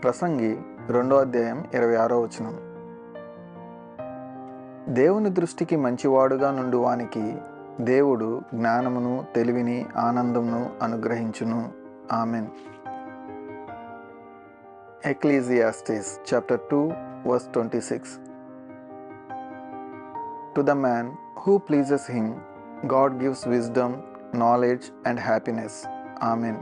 ప్రసంగి 2:26. దేవుని దృష్టికి మంచివాడుగా నుండువానికి దేవుడు జ్ఞానమును, తెలివిని, ఆనందమును అనుగ్రహించును. Amen. Ecclesiastes chapter 2 verse 26. To the man who pleases him, God gives wisdom, knowledge and happiness. Amen.